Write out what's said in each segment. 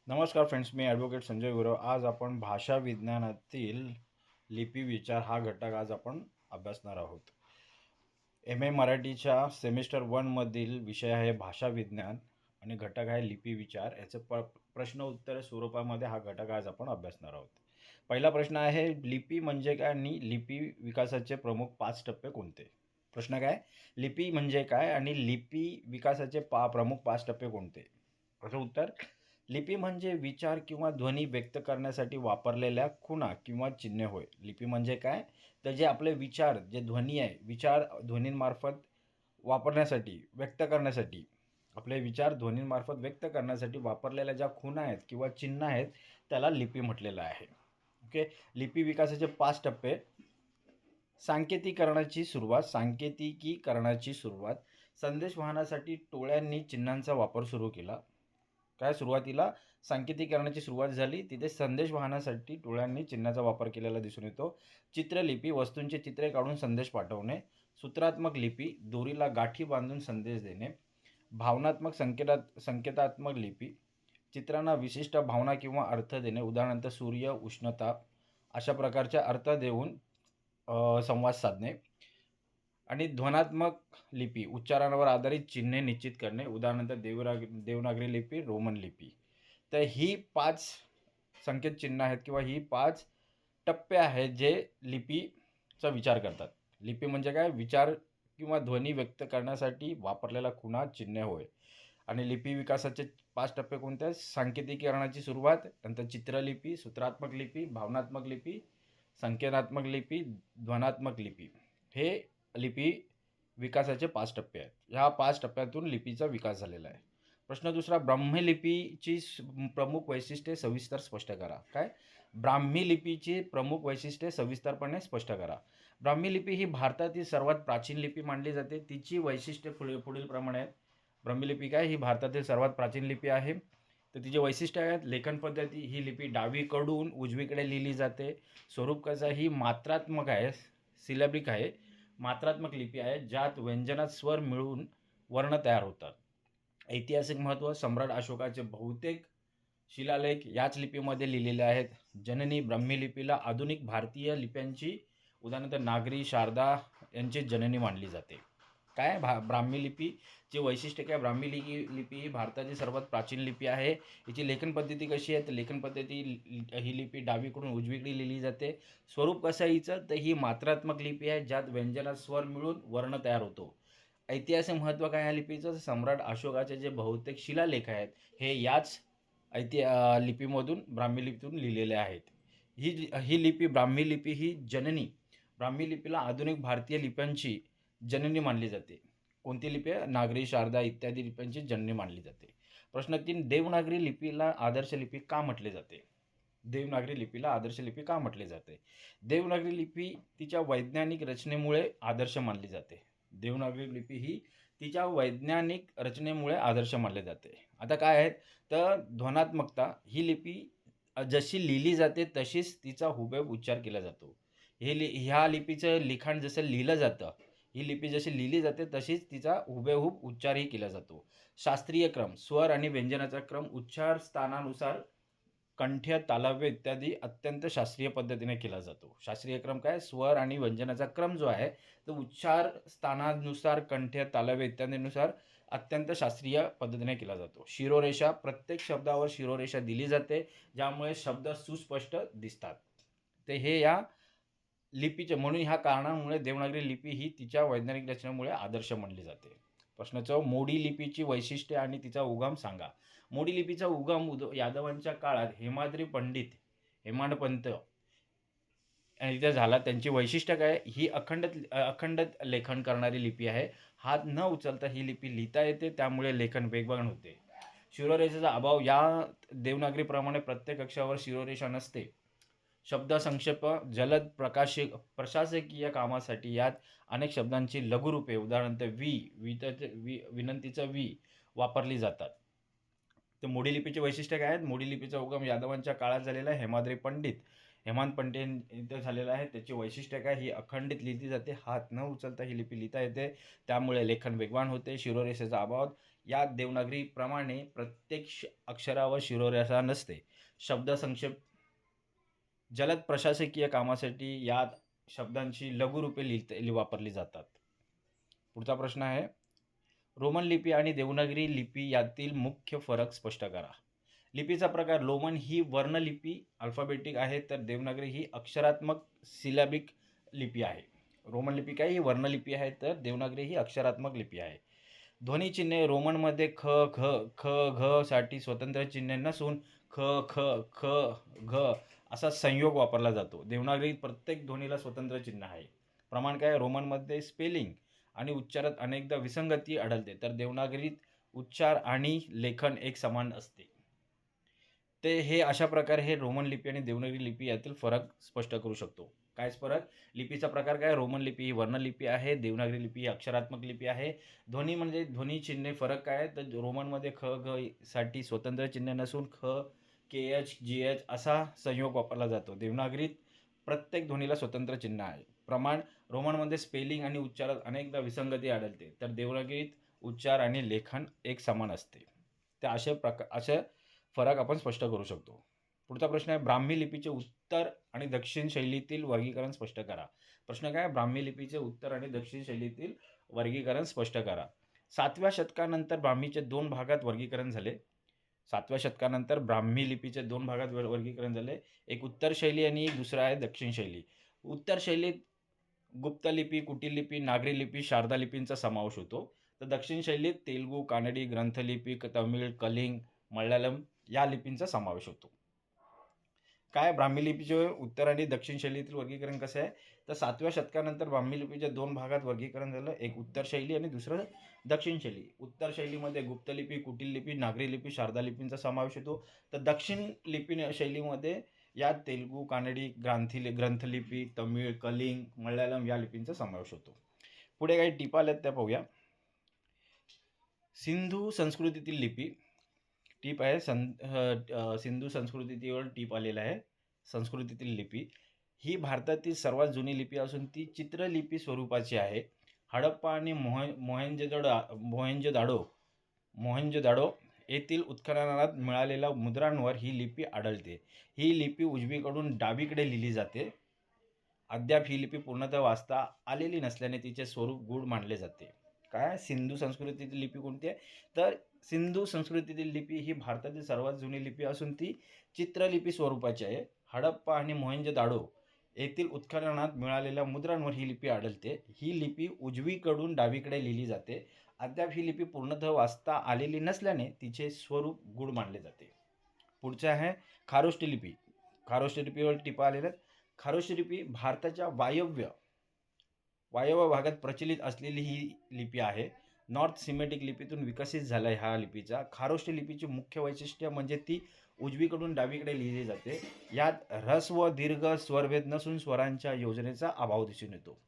नमस्कार फ्रेंड्स, मी ॲडव्होकेट संजय गुरव. आज आपण भाषा विज्ञानातील लिपी विचार हा घटक आज आपण अभ्यासणार आहोत. एम ए मराठीच्या सेमिस्टर 1मधील विषय आहे भाषा विज्ञान आणि घटक आहे लिपी विचार. याचं प्रश्न उत्तर स्वरूपामध्ये हा घटक आज आपण अभ्यासणार आहोत. पहिला प्रश्न आहे, लिपी म्हणजे काय आणि लिपी विकासाचे प्रमुख 5 टप्पे कोणते? प्रश्न काय? लिपी म्हणजे काय आणि लिपी विकासाचे प्रमुख 5 टप्पे कोणते? याचं उत्तर, लिपी म्हणजे विचार किंवा ध्वनी व्यक्त करण्यासाठी वापरलेल्या खुणा किंवा चिन्हे होय. लिपी म्हणजे काय? तर जे आपले विचार, जे ध्वनी आहे, विचार ध्वनींमार्फत वापरण्यासाठी, व्यक्त करण्यासाठी, आपले विचार ध्वनींमार्फत व्यक्त करण्यासाठी वापरलेल्या ज्या खुणा आहेत किंवा चिन्ह आहेत, त्याला लिपी म्हटलेलं आहे. ओके. लिपी विकासाचे 5 टप्पे. सांकेतीकरणाची सुरुवात. संदेशवहनासाठी टोळ्यांनी चिन्हांचा वापर सुरू केला. काय सुरुवातीला सांकेतीकरणाची सुरुवात झाली, तिथे संदेशवहनासाठी टोळ्यांनी चिन्हाचा वापर केलेला दिसून येतो. चित्रलिपी, वस्तूंचे चित्रे काढून संदेश पाठवणे. सूत्रात्मक लिपी, दोरीला गाठी बांधून संदेश देणे. भावनात्मक संकेतात्मक लिपी, चित्रांना विशिष्ट भावना किंवा अर्थ देणे. उदाहरणार्थ सूर्य, उष्णता अशा प्रकारचे अर्थ देऊन संवाद साधणे. आणि ध्वनात्मक लिपी, उच्चारणावर आधारित चिन्हे निश्चित करणे. उदाहरणार्थ देवनागरी लिपी, रोमन लिपी. तर ही 5 संकेत चिन्ह आहेत किंवा ही 5 टप्पे आहेत जे लिपीचा विचार करतात. लिपी म्हणजे काय? विचार किंवा ध्वनी व्यक्त करण्यासाठी वापरलेला खुणा, चिन्हे होय. आणि लिपी विकासाचे 5 टप्पे कोणते आहेत? सांकेतीकरणाची सुरुवात, नंतर चित्रलिपी, सूत्रात्मक लिपी, भावनात्मक लिपी, संकेतात्मक लिपी, ध्वनात्मक लिपी. हे लिपी विकासाचे 5 टप्पे आहेत. ह्या 5 टप्प्यातून लिपीचा विकास झालेला आहे. प्रश्न दुसरा, ब्राह्मी लिपीची प्रमुख वैशिष्ट्ये सविस्तर स्पष्ट करा. काय? ब्राह्मी लिपीची प्रमुख वैशिष्ट्ये सविस्तरपणे स्पष्ट करा. ब्राह्मी लिपी ही भारतातील सर्वात प्राचीन लिपी मानली जाते. तिची वैशिष्ट्ये पुढील प्रमाणे आहेत. ब्राह्मी लिपी काय? ही भारतातील सर्वात प्राचीन लिपी आहे. तर तिचे वैशिष्ट्य आहेत. लेखन पद्धती, ही लिपी डावीकडून उजवीकडे लिहिली जाते. स्वरूप कसं आहे? ही मात्रात्मक आहे, सिलॅबिक आहे. मात्रात्मक लिपी आहे, ज्यात व्यंजनात स्वर मिळून वर्ण तयार होतात. ऐतिहासिक महत्त्व, सम्राट अशोकाचे बहुतेक शिलालेख याच लिपीमध्ये लिहिलेले आहेत. जननी ब्राह्मी लिपीला आधुनिक भारतीय लिप्यांची, उदाहरणार्थ नागरी, शारदा यांची जननी मानली जाते. काय? ब्राह्मी लिपीची वैशिष्ट्य काय? ब्राह्मी लिपी ही भारताची सर्वात प्राचीन लिपी आहे. हिची लेखन पद्धती कशी आहे? तर लेखन पद्धती, ही लिपी डावीकडून उजवीकडे लिहिली जाते. स्वरूप कसं आहे हिचं? तर ही मात्रात्मक लिपी आहे, ज्यात व्यंजनात स्वर मिळून वर्ण तयार होतो. ऐतिहासिक महत्त्व काय ह्या लिपीचं? सम्राट अशोकाचे जे बहुतेक शिलालेख आहेत, हे याच लिपीमधून, ब्राह्मी लिपीतून लिहिलेले आहेत. ही लिपी, ब्राह्मी लिपी ही जननी, ब्राह्मी लिपीला आधुनिक भारतीय लिप्यांची जननी मानली जाते. कोणती लिपी आहे? नागरी, शारदा इत्यादी लिप्यांची जननी मानली जाते. प्रश्न 3, देवनागरी लिपीला आदर्श लिपी का म्हटले जाते? देवनागरी लिपीला आदर्श लिपी का म्हटले जाते? देवनागरी लिपी तिच्या वैज्ञानिक रचनेमुळे आदर्श मानली जाते. देवनागरी लिपी ही तिच्या वैज्ञानिक रचनेमुळे आदर्श मानले जाते. आता काय आहे? तर ध्वनात्मकता, ही लिपी जशी लिहिली जाते तशीच तिचा हुबेहूब उच्चार केला जातो. ह्या लिपीचं लिखाण जसं लिहिलं जातं, ही लिपी जशी लिहिली जाते तशीच तिचा हुबेहूब उच्चारही केला जातो. शास्त्रीय क्रम, स्वर आणि व्यंजनाचा क्रम, उच्चार स्थानानुसार कंठ्य, तालव्य इत्यादी अत्यंत शास्त्रीय पद्धतीने केला जातो. शास्त्रीय क्रम काय? स्वर आणि व्यंजनाचा क्रम जो आहे, तो उच्चार स्थानानुसार, कंठ्य, तालव्य इत्यादीनुसार अत्यंत शास्त्रीय पद्धतीने केला जातो. शिरोरेषा, प्रत्येक शब्दावर शिरोरेषा दिली जाते, ज्यामुळे शब्द सुस्पष्ट दिसतात. ते हे या लिपीचे, म्हणून ह्या कारणामुळे देवनागरी लिपी ही तिच्या वैज्ञानिक रचनेमुळे आदर्श मानली जाते. प्रश्न 4, मोडी लिपीची वैशिष्ट्ये आणि तिचा उगम सांगा. मोडी लिपीचा उगम यादवांच्या काळात हेमाद्री पंडित, हेमाडपंत इथे झाला. त्यांची वैशिष्ट्य काय? ही अखंड लेखन करणारी लिपी आहे. हात न उचलता ही लिपी लिहिता येते, त्यामुळे लेखन वेगवान होते. शिरोरेषेचा अभाव, या देवनागरीप्रमाणे प्रत्येक अक्षरावर शिरोरेषा नसते. शब्द संक्षेप, जलद प्रशासकीय कामासाठी यात अनेक शब्दांची लघुरूपे, उदाहरणार्थ विनंतीचं वी वापरली जातात. तर मोडी लिपीचे वैशिष्ट्य काय आहेत? मोडी लिपीचा उगम यादवांच्या काळात झालेला आहे. हेमांत पंडित इथे झालेला आहे. त्याची वैशिष्ट्य काय? ही अखंडित लिहिली जाते, हात न उचलता ही लिपी लिहिता येते, त्यामुळे लेखन वेगवान होते. शिरोरेषेचा अभाव, या देवनागरीप्रमाणे प्रत्येक अक्षरावर शिरोरेषा नसते. शब्दसंक्षेप जलद प्रशासकीय कामासाठी या शब्दांची लघुरूपे वापरली जातात. पुढचा प्रश्न आहे, रोमन लिपी आणि देवनागरी लिपी यातील मुख्य फरक स्पष्ट करा. लिपीचा प्रकार, रोमन ही वर्णलिपी अल्फाबेटिक आहे, तर देवनागरी ही अक्षरात्मक सिलॅबिक लिपी आहे. रोमन लिपी काय, ही वर्णलिपी आहे, तर देवनागरी ही अक्षरात्मक लिपी आहे. ध्वनिचिन्हे, रोमनमध्ये ख ख ख घ साठी स्वतंत्र चिन्हे नसून ख ख ख घ असा संयोग वापरला जातो. देवनागरीत प्रत्येक ध्वनीला स्वतंत्र चिन्ह आहे. प्रमाण काय, रोमनमध्ये स्पेलिंग आणि उच्चारात अनेकदा विसंगती आढळते, तर देवनागरीत उच्चार आणि लेखन एक समान असते. ते हे अशा प्रकारे हे रोमन लिपी आणि देवनागरी लिपी यातील फरक स्पष्ट करू शकतो. काय फरक, लिपीचा प्रकार काय, रोमन लिपी ही वर्णलिपी आहे, देवनागरी लिपी ही अक्षरात्मक लिपी आहे. ध्वनी म्हणजे ध्वनी चिन्हे फरक काय, तर रोमनमध्ये ख ग साठी स्वतंत्र चिन्ह नसून ख के एच जी एच असा संयोग वापरला जातो. देवनागरीत प्रत्येक ध्वनीला स्वतंत्र चिन्ह आहे. प्रमाण, रोमनमध्ये स्पेलिंग आणि उच्चारात अनेकदा विसंगती आढळते, तर देवनागरीत उच्चार आणि लेखन एक समान असते. त्या असे फरक आपण स्पष्ट करू शकतो. पुढचा प्रश्न आहे, ब्राह्मी लिपीचे उत्तर आणि दक्षिण शैलीतील वर्गीकरण स्पष्ट करा. प्रश्न काय, ब्राह्मी लिपीचे उत्तर आणि दक्षिण शैलीतील वर्गीकरण स्पष्ट करा. 7व्या शतकानंतर ब्राह्मीचे 2 भागात वर्गीकरण झाले. 7व्या शतकानंतर ब्राह्मी लिपीचे 2 भागात वर्गीकरण झाले. एक उत्तर शैली आणि दुसरा आहे दक्षिण शैली. उत्तर शैलीत गुप्त लिपी, कुटील लिपी, नागरी लिपी, शारदा लिपींचा समावेश होतो. तर दक्षिण शैलीत तेलुगू, कानडी, ग्रंथलिपी, तमिळ, कलिंग, मल्याळम या लिपींचा समावेश होतो. काय, ब्राह्मी लिपीचे उत्तर आणि दक्षिण शैलीतील वर्गीकरण कसं आहे, तर 7व्या शतकानंतर ब्राह्मी लिपीच्या 2 भागात वर्गीकरण झालं. एक उत्तर शैली आणि दुसरं दक्षिण शैली. उत्तर शैलीमध्ये गुप्त लिपी, कुटील लिपी, नागरी लिपी, शारदा लिपींचा समावेश होतो. तर दक्षिण लिपी शैलीमध्ये यात तेलुगू, कानडी, ग्रंथलिपी, तमिळ, कलिंग, मल्याळम या लिपींचा समावेश होतो. पुढे काही टिपा आल्यात त्या पाहूया. सिंधू संस्कृतीतील लिपी टीप आहे, सिंधू संस्कृतीवर टीप आलेला आहे. संस्कृतीतील लिपी ही भारतातील सर्वात जुनी लिपी असून ती चित्रलिपी स्वरूपाची आहे. हडप्पा आणि मोहेंजोदाडो येथील उत्खननात मिळालेल्या मुद्रांवर ही लिपी आढळते. ही लिपी उजवीकडून डावीकडे लिहिली जाते. अद्याप ही लिपी पूर्णतः वाचता आलेली नसल्याने तिचे स्वरूप गूढ मानले जाते. काय, सिंधू संस्कृतीतील लिपी कोणती आहे, तर सिंधू संस्कृतीतील लिपी ही भारतातील सर्वात जुनी लिपी असून ती चित्रलिपी स्वरूपाची आहे. हडप्पा आणि मोहेंजोदाडो येथील उत्खननात मिळालेल्या मुद्रांवर ही लिपी आढळते. ही लिपी उजवीकडून डावीकडे लिहिली जाते. अद्याप ही लिपी पूर्णतः वाचता आलेली नसल्याने तिचे स्वरूप गूढ मानले जाते. पुढचे आहे खारोष्टी लिपी. खारोष्टी लिपीवर टिपा आलेल्या आहेत. खारोष्टी लिपी भारताच्या वायव्य भागात प्रचलित असलेली ही लिपी आहे. नॉर्थ सिमेटिक लिपीतून विकसित झाला आहे ह्या लिपीचा. खारोष्टी लिपीचे मुख्य वैशिष्ट्य म्हणजे ती उजवीकडून डावीकडे लिहिली जाते. यात ऱ्हस्व व दीर्घ स्वरभेद नसून स्वरांच्या योजनेचा अभाव दिसून येतो.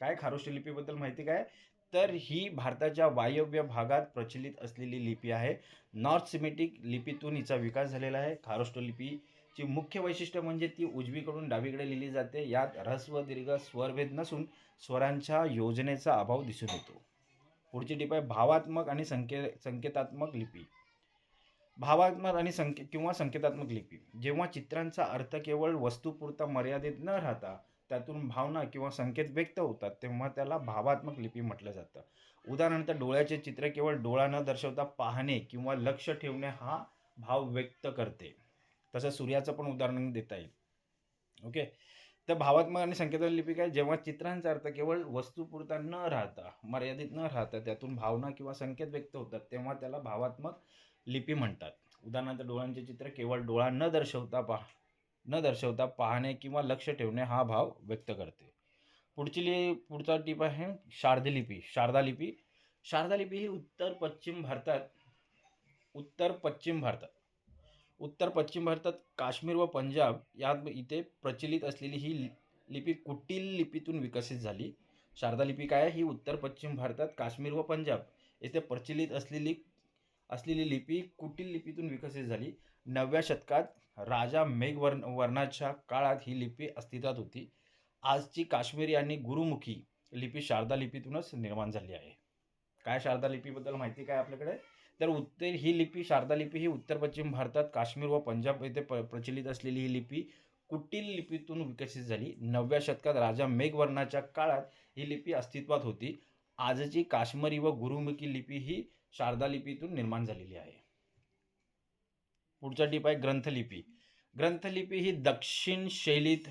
काय, खारोष्टी लिपीबद्दल माहिती काय, तर ही भारताच्या वायव्य भागात प्रचलित असलेली लिपी आहे. नॉर्थ सिमेटिक लिपीतून हिचा विकास झालेला आहे. खारोष्टी लिपीची मुख्य वैशिष्ट्य म्हणजे ती उजवीकडून डावीकडे लिहिली जाते. यात ऱ्हस्व दीर्घ स्वरभेद नसून स्वरांच्या योजनेचा अभाव दिसून येतो. पुढची टिप आहे भावात्मक आणि संकेतात्मक लिपी. भावात्मक आणि संकेतात्मक लिपी, जेव्हा चित्रांचा अर्थ केवळ वस्तुपुरता मर्यादित न राहता त्यातून भावना किंवा संकेत व्यक्त होतात, तेव्हा त्याला भावात्मक लिपी म्हटलं जातं. उदाहरणार्थ, डोळ्याचे चित्र केवळ डोळा न दर्शवता पाहणे किंवा लक्ष ठेवणे हा भाव व्यक्त करते. तसं सूर्याचं पण उदाहरण देता येईल. ओके, तर भावात्मक आणि संकेतात्मक लिपी काय, जेव्हा चित्रांचा अर्थ केवळ वस्तुपुरता न राहता मर्यादित न राहता त्यातून भावना किंवा संकेत व्यक्त होतात, तेव्हा त्याला भावात्मक लिपी म्हणतात. उदाहरणार्थ, डोळ्यांचे चित्र केवळ डोळा न दर्शवता पाहणे किंवा लक्ष ठेवणे हा भाव व्यक्त करते. पुढचा टिप आहे शारदा लिपी. शारदा लिपी ही उत्तर पश्चिम भारतात काश्मीर व पंजाब इथे प्रचलित असलेली ही लिपी कुटील लिपीतून विकसित झाली. शारदा लिपी काय, ही उत्तर पश्चिम भारतात काश्मीर व पंजाब येथे प्रचलित असलेली लिपी कुटील लिपीतून विकसित झाली. 9व्या शतकात राजा मेघवर्णाच्या काळात ही लिपी अस्तित्वात होती. आजची काश्मीरी आणि गुरुमुखी लिपी शारदा लिपीतूनच निर्माण झाली आहे. काय, शारदा लिपीबद्दल माहिती काय आपल्याकडे, तर ही लिपी शारदा लिपी ही उत्तर पश्चिम भारतात काश्मीर व पंजाब येथे प्रचलित असलेली ही लिपी कुटील लिपीतून विकसित झाली. 9व्या शतकात राजा मेघवर्णाच्या काळात ही लिपी अस्तित्वात होती. आजची काश्मीरी व गुरुमुखी लिपी ही शारदा लिपीतून निर्माण झालेली आहे. पुढचा टिप आहे ग्रंथलिपी. ग्रंथलिपी ही दक्षिण शैलीत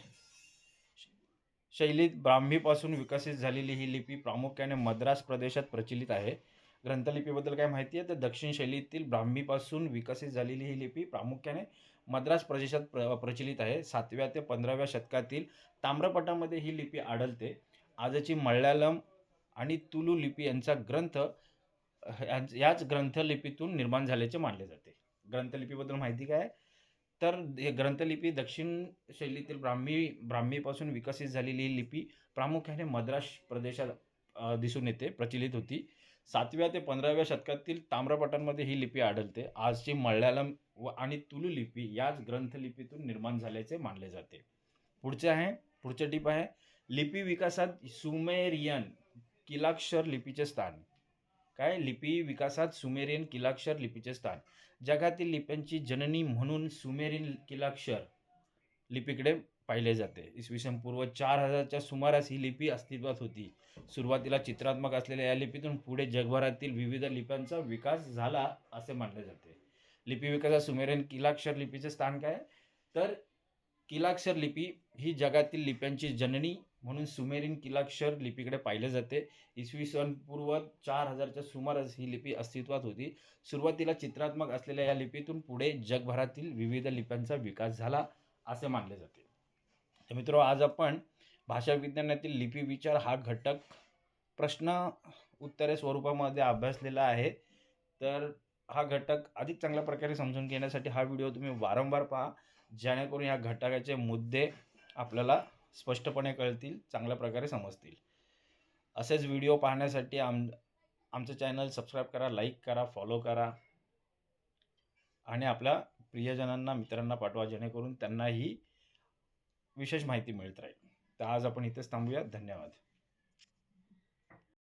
ब्राह्मीपासून विकसित झालेली ही लिपी प्रामुख्याने मद्रास प्रदेशात प्रचलित आहे. ग्रंथलिपीबद्दल काय माहिती आहे? तर दक्षिण शैलीतील ब्राह्मीपासून विकसित झालेली ही लिपी प्रामुख्याने मद्रास प्रदेशात प्रचलित आहे. 7व्या ते 15व्या शतकातील ताम्रपटामध्ये ही लिपी आढळते. आजची मल्याळम आणि तुलू लिपी यांचा ग्रंथ याच ग्रंथलिपीतून निर्माण झाल्याचे मानले जाते. ग्रंथलिपीबद्दल माहिती काय? तर हे ग्रंथलिपी दक्षिण शैलीतील ब्राह्मीपासून विकसित झालेली ही लिपी प्रामुख्याने मद्रास प्रदेशात दिसून येते, प्रचलित होती. 7व्या ते 15व्या शतकातील ताम्रपटांमध्ये ही लिपी आढळते. आजची मल्याळम आणि तुलू लिपी याच ग्रंथलिपीतून निर्माण झाल्याचे मानले जाते. पुढचे टिप आहे लिपी विकासात सुमेरियन किलाक्षर लिपीचे स्थान. काय? लिपी विकासात सुमेरियन किलाक्षर लिपीचे स्थान. जगातील लिप्यांची जननी म्हणून सुमेरियन किलाक्षर लिपीकडे पाहिले जाते. इसवी सन पूर्व 4000च्या सुमारास ही लिपी अस्तित्वात होती. सुरुवातीला चित्रात्मक असलेल्या या लिपीतून पुढे जगभरातील विविध लिप्यांचा विकास झाला असे मानले जाते. लिपी विकासात सुमेरियन किलाक्षर लिपीचे स्थान काय? तर किलाक्षर लिपी ही जगातील लिप्यांची जननी म्हणून सुमेरियन किलाक्षर लिपीकडे पाहिले जाते. इसवी सन पूर्व 4000च्या सुमारास ही लिपी अस्तित्वात होती. सुरुवातीला चित्रात्मक असलेल्या या लिपीतून पुढे जगभरातील विविध लिप्यांचा विकास झाला असे मानले जाते. तर मित्रांनो, आज आपण भाषा विज्ञानातील लिपी विचार हा घटक प्रश्न उत्तरे स्वरूपामध्ये अभ्यासलेला आहे. तर हा घटक अधिक चांगल्या प्रकारे समजून घेण्यासाठी हा व्हिडिओ तुम्ही वारंवार पहा, जेणेकरून या घटकाचे मुद्दे आपल्याला स्पष्टपणे कळतील, चांगल्या प्रकारे समजतील. असेच व्हिडिओ पाहण्यासाठी आमचं चॅनल सबस्क्राईब करा, लाईक करा, फॉलो करा आणि आपल्या प्रियजनांना, मित्रांना पाठवा, जेणेकरून त्यांनाही विशेष माहिती मिळत राहील. तर आज आपण इथेच थांबूया. धन्यवाद.